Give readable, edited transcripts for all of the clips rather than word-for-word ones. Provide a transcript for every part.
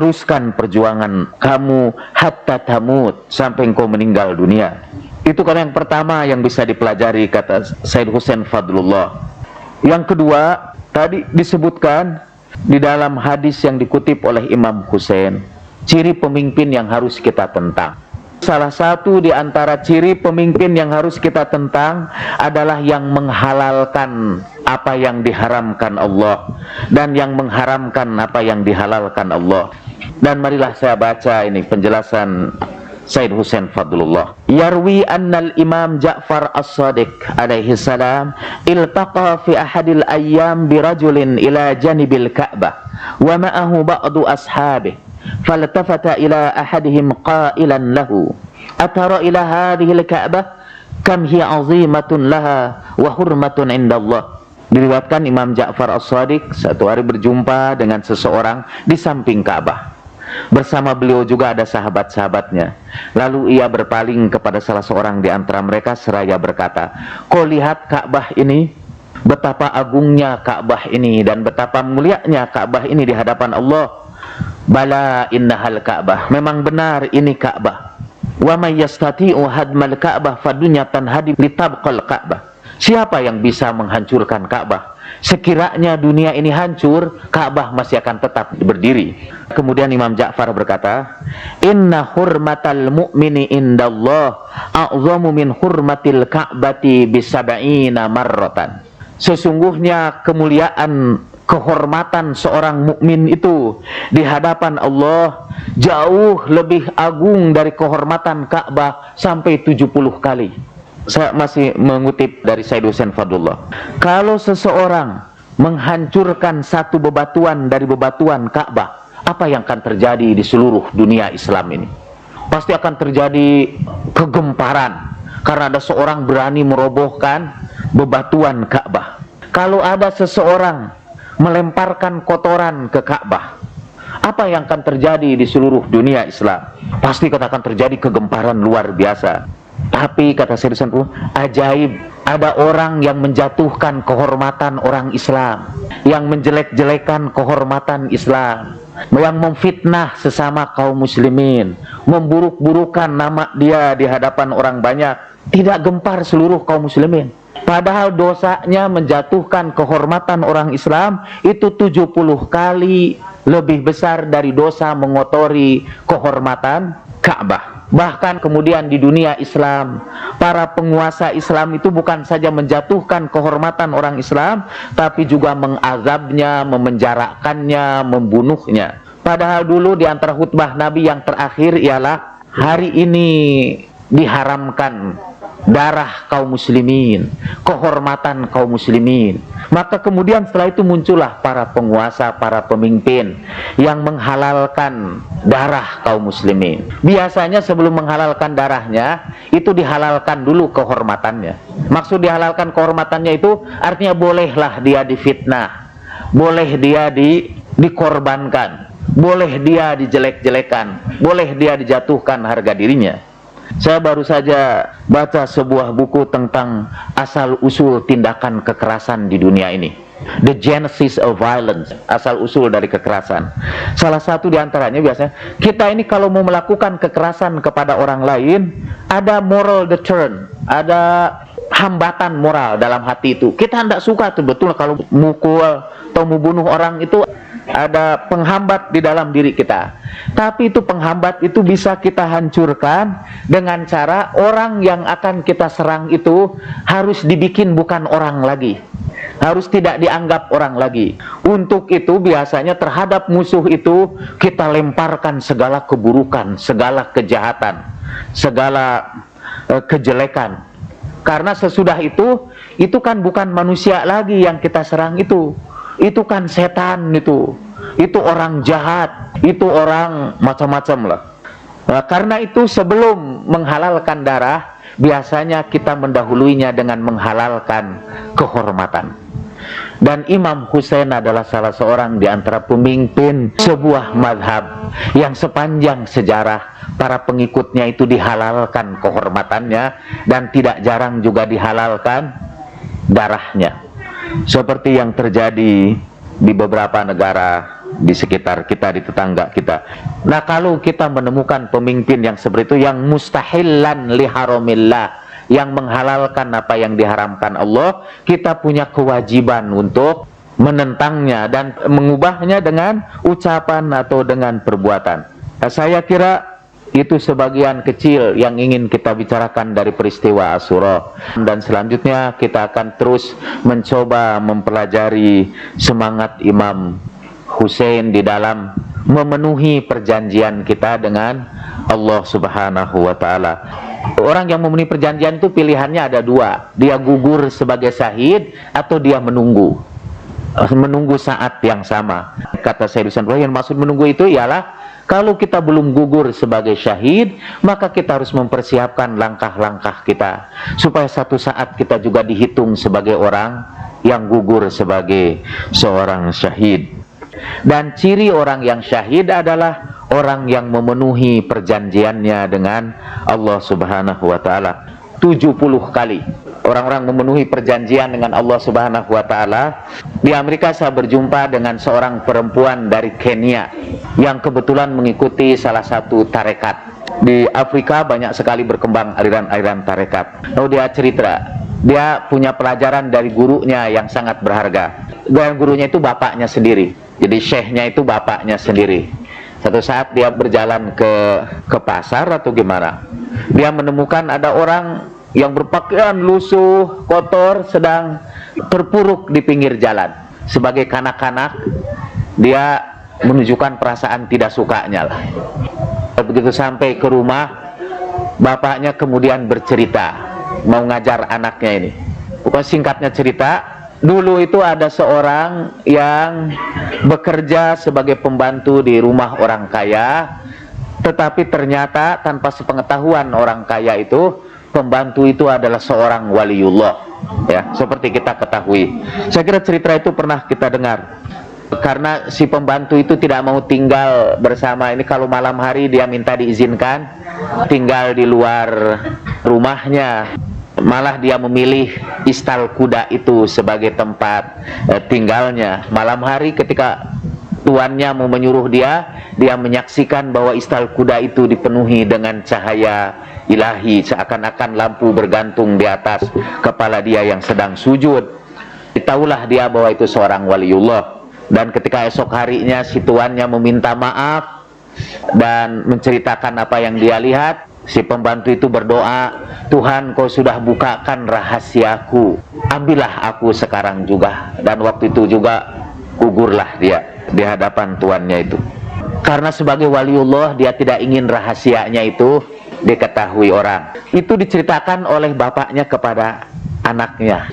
teruskan perjuangan kamu hatta tamut, sampai engkau meninggal dunia. Itu kan yang pertama yang bisa dipelajari, kata Said Husain Fadlullah. Yang kedua, tadi disebutkan di dalam hadis yang dikutip oleh Imam Husain, ciri pemimpin yang harus kita tentang. Salah satu di antara ciri pemimpin yang harus kita tentang adalah yang menghalalkan apa yang diharamkan Allah dan yang mengharamkan apa yang dihalalkan Allah. Dan marilah saya baca ini penjelasan Said Husain Fadlullah. Yarwi annal Imam Ja'far As-Sadiq alaihi salam iltaqa fi ahadil ayyam birajulin ila janibil Ka'bah wa ma'ahu ba'du ashabih faltafata ila ahadihim qailan lahu atara ila hadhil Ka'bah kam hiya 'azimatun laha wa hurmatun indallah. Diriwayatkan Imam Ja'far As-Sadiq satu hari berjumpa dengan seseorang di samping Ka'bah. Bersama beliau juga ada sahabat-sahabatnya. Lalu ia berpaling kepada salah seorang di antara mereka seraya berkata, "Kau lihat Ka'bah ini, betapa agungnya Ka'bah ini dan betapa mulianya Ka'bah ini di hadapan Allah. Bala innahal Ka'bah, memang benar ini Ka'bah. Wa may yastati'u hadmal Ka'bah fadunya tanhadi litabqal Ka'bah." Siapa yang bisa menghancurkan Ka'bah? Sekiranya dunia ini hancur, Ka'bah masih akan tetap berdiri. Kemudian Imam Ja'far berkata, "Inna hurmatal mu'mini indallah a'zamu min hurmatil Ka'bati bisab'ina marratan." Sesungguhnya kemuliaan, kehormatan seorang mukmin itu di hadapan Allah jauh lebih agung dari kehormatan Ka'bah sampai 70 kali. Saya masih mengutip dari Said Husain Fadlullah. Kalau seseorang menghancurkan satu bebatuan dari bebatuan Ka'bah, apa yang akan terjadi di seluruh dunia Islam ini? Pasti akan terjadi kegemparan karena ada seorang berani merobohkan bebatuan Ka'bah. Kalau ada seseorang melemparkan kotoran ke Ka'bah, apa yang akan terjadi di seluruh dunia Islam? Pasti akan terjadi kegemparan luar biasa. Tapi kata Said Husain, ajaib, ada orang yang menjatuhkan kehormatan orang Islam, yang menjelek-jelekan kehormatan Islam, yang memfitnah sesama kaum muslimin, memburuk-burukan nama dia di hadapan orang banyak. Tidak gempar seluruh kaum muslimin. Padahal dosanya menjatuhkan kehormatan orang Islam itu 70 kali lebih besar dari dosa mengotori kehormatan Ka'bah. Bahkan kemudian di dunia Islam, para penguasa Islam itu bukan saja menjatuhkan kehormatan orang Islam, tapi juga mengazabnya, memenjarakannya, membunuhnya. Padahal dulu di antara khutbah Nabi yang terakhir ialah hari ini diharamkan darah kaum muslimin, kehormatan kaum muslimin. Maka kemudian setelah itu muncullah para penguasa, para pemimpin yang menghalalkan darah kaum muslimin. Biasanya sebelum menghalalkan darahnya, itu dihalalkan dulu kehormatannya. Maksud dihalalkan kehormatannya itu artinya bolehlah dia difitnah, boleh dia dikorbankan, boleh dia dijelek-jelekan, boleh dia dijatuhkan harga dirinya. Saya baru saja baca sebuah buku tentang asal-usul tindakan kekerasan di dunia ini. The Genesis of Violence, asal-usul dari kekerasan. Salah satu di antaranya biasanya, kita ini kalau mau melakukan kekerasan kepada orang lain, ada moral deterrent, ada hambatan moral dalam hati itu. Kita tidak suka tuh, betul kalau mukul atau membunuh orang itu ada penghambat di dalam diri kita. Tapi itu penghambat itu bisa kita hancurkan dengan cara orang yang akan kita serang itu harus dibikin bukan orang lagi, harus tidak dianggap orang lagi. Untuk itu biasanya terhadap musuh itu kita lemparkan segala keburukan, segala kejahatan, segala kejelekan. Karena sesudah itu kan bukan manusia lagi yang kita serang itu kan setan, itu orang jahat, itu orang macam-macam lah. Nah, karena itu sebelum menghalalkan darah, biasanya kita mendahuluinya dengan menghalalkan kehormatan. Dan Imam Husain adalah salah seorang di antara pemimpin sebuah mazhab yang sepanjang sejarah para pengikutnya itu dihalalkan kehormatannya dan tidak jarang juga dihalalkan darahnya. Seperti yang terjadi di beberapa negara di sekitar kita, di tetangga kita. Nah, kalau kita menemukan pemimpin yang seperti itu, yang mustahillan liharamillah, yang menghalalkan apa yang diharamkan Allah, kita punya kewajiban untuk menentangnya dan mengubahnya dengan ucapan atau dengan perbuatan. Nah, saya kira itu sebagian kecil yang ingin kita bicarakan dari peristiwa Asyura, dan selanjutnya kita akan terus mencoba mempelajari semangat Imam Hussein di dalam memenuhi perjanjian kita dengan Allah Subhanahu wa ta'ala. Orang yang memenuhi perjanjian itu pilihannya ada dua, dia gugur sebagai syahid atau dia menunggu saat yang sama. Kata Sayyid Hussein, yang maksud menunggu itu ialah kalau kita belum gugur sebagai syahid, maka kita harus mempersiapkan langkah-langkah kita supaya satu saat kita juga dihitung sebagai orang yang gugur sebagai seorang syahid. Dan ciri orang yang syahid adalah orang yang memenuhi perjanjiannya dengan Allah Subhanahu wa ta'ala 70 kali. Orang-orang memenuhi perjanjian dengan Allah Subhanahu wa ta'ala. Di Amerika saya berjumpa dengan seorang perempuan dari Kenya yang kebetulan mengikuti salah satu tarekat. Di Afrika banyak sekali berkembang aliran-aliran tarekat. Lalu dia cerita, dia punya pelajaran dari gurunya yang sangat berharga. Dan gurunya itu bapaknya sendiri. Jadi syekhnya itu bapaknya sendiri. Satu saat dia berjalan ke pasar atau gimana, dia menemukan ada orang yang berpakaian lusuh, kotor, sedang terpuruk di pinggir jalan. Sebagai kanak-kanak, dia menunjukkan perasaan tidak sukanya lah. Begitu sampai ke rumah, bapaknya kemudian bercerita, mau ngajar anaknya ini. Bukan singkatnya cerita, dulu itu ada seorang yang bekerja sebagai pembantu di rumah orang kaya, tetapi ternyata tanpa sepengetahuan orang kaya itu, pembantu itu adalah seorang waliullah, ya, seperti kita ketahui. Saya kira cerita itu pernah kita dengar. Karena si pembantu itu tidak mau tinggal bersama ini, kalau malam hari dia minta diizinkan tinggal di luar rumahnya. Malah dia memilih istal kuda itu sebagai tempat tinggalnya. Malam hari ketika tuannya mau menyuruh dia menyaksikan bahwa istal kuda itu dipenuhi dengan cahaya ilahi, seakan-akan lampu bergantung di atas kepala dia yang sedang sujud. Tahulah dia bahwa itu seorang waliullah. Dan ketika esok harinya si tuannya meminta maaf dan menceritakan apa yang dia lihat, si pembantu itu berdoa, Tuhan, kau sudah bukakan rahasiaku, ambillah aku sekarang juga. Dan waktu itu juga gugurlah dia di hadapan tuannya itu. Karena sebagai waliullah dia tidak ingin rahasianya itu diketahui orang. Itu diceritakan oleh bapaknya kepada anaknya.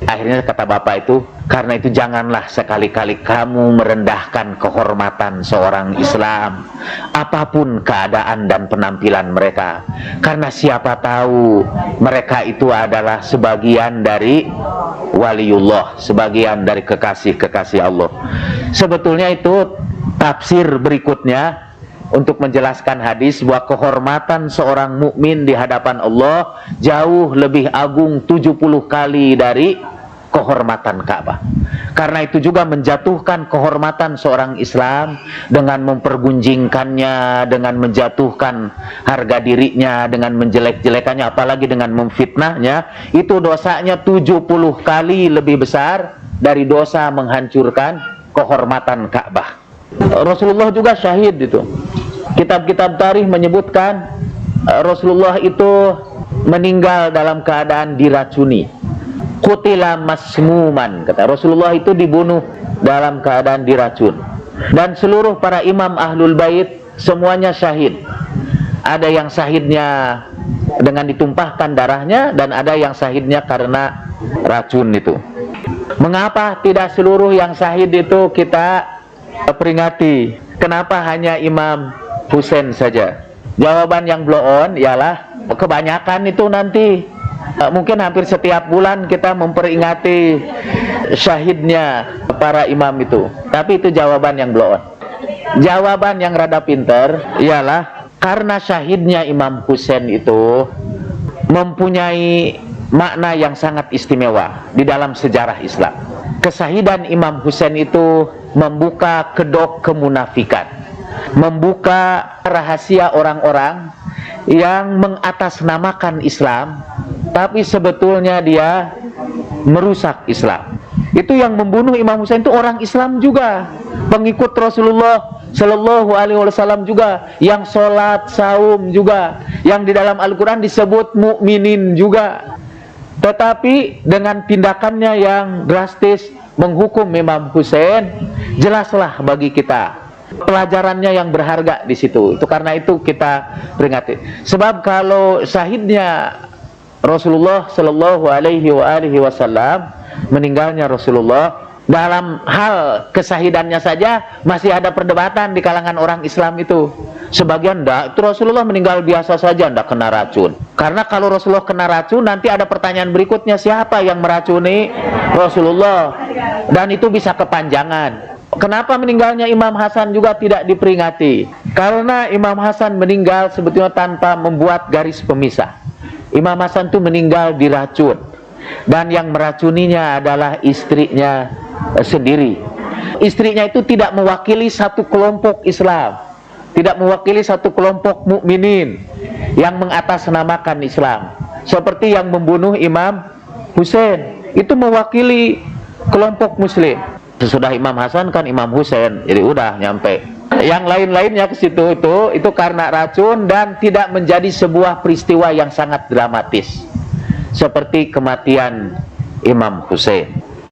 Akhirnya kata bapak itu, karena itu janganlah sekali-kali kamu merendahkan kehormatan seorang Islam, apapun keadaan dan penampilan mereka. Karena siapa tahu mereka itu adalah sebagian dari waliullah, sebagian dari kekasih-kekasih Allah. Sebetulnya itu tafsir berikutnya untuk menjelaskan hadis bahwa kehormatan seorang mukmin di hadapan Allah jauh lebih agung 70 kali dari kehormatan Ka'bah. Karena itu juga menjatuhkan kehormatan seorang Islam dengan mempergunjingkannya, dengan menjatuhkan harga dirinya, dengan menjelek-jelekannya, apalagi dengan memfitnahnya, itu dosanya 70 kali lebih besar dari dosa menghancurkan kehormatan Ka'bah. Rasulullah juga syahid itu. Kitab-kitab tarikh menyebutkan Rasulullah itu meninggal dalam keadaan diracuni. Qutila masmuman, kata Rasulullah itu dibunuh dalam keadaan diracun. Dan seluruh para imam ahlul bait semuanya syahid. Ada yang syahidnya dengan ditumpahkan darahnya, dan ada yang syahidnya karena racun itu. Mengapa tidak seluruh yang syahid itu kita peringati? Kenapa hanya Imam Hussein saja? Jawaban yang blow on ialah kebanyakan itu nanti mungkin hampir setiap bulan kita memperingati syahidnya para imam itu. Tapi itu jawaban yang blow on. Jawaban yang rada pinter ialah karena syahidnya Imam Hussein itu mempunyai makna yang sangat istimewa di dalam sejarah Islam. Kesahidan Imam Husain itu membuka kedok kemunafikan, membuka rahasia orang-orang yang mengatasnamakan Islam, tapi sebetulnya dia merusak Islam. Itu yang membunuh Imam Husain itu orang Islam juga, pengikut Rasulullah Shallallahu Alaihi Wasallam juga, yang sholat, saum juga, yang di dalam Al-Quran disebut mukminin juga. Tetapi dengan tindakannya yang drastis menghukum Imam Husain, jelaslah bagi kita pelajarannya yang berharga di situ. Itu karena itu kita peringati. Sebab kalau syahidnya Rasulullah Shallallahu Alaihi Wasallam, meninggalnya Rasulullah, dalam hal kesahidannya saja masih ada perdebatan di kalangan orang Islam itu. Sebagian enggak, itu Rasulullah meninggal biasa saja, enggak kena racun. Karena kalau Rasulullah kena racun, nanti ada pertanyaan berikutnya, siapa yang meracuni Rasulullah? Dan itu bisa kepanjangan. Kenapa meninggalnya Imam Hasan juga tidak diperingati? Karena Imam Hasan meninggal sebetulnya tanpa membuat garis pemisah. Imam Hasan itu meninggal diracun, dan yang meracuninya adalah istrinya sendiri. Istrinya itu tidak mewakili satu kelompok Islam, tidak mewakili satu kelompok mukminin yang mengatasnamakan Islam, seperti yang membunuh Imam Husain itu mewakili kelompok Muslim. Sesudah Imam Hasan kan Imam Husain, jadi udah nyampe. Yang lain-lainnya ke situ itu karena racun dan tidak menjadi sebuah peristiwa yang sangat dramatis seperti kematian Imam Husain.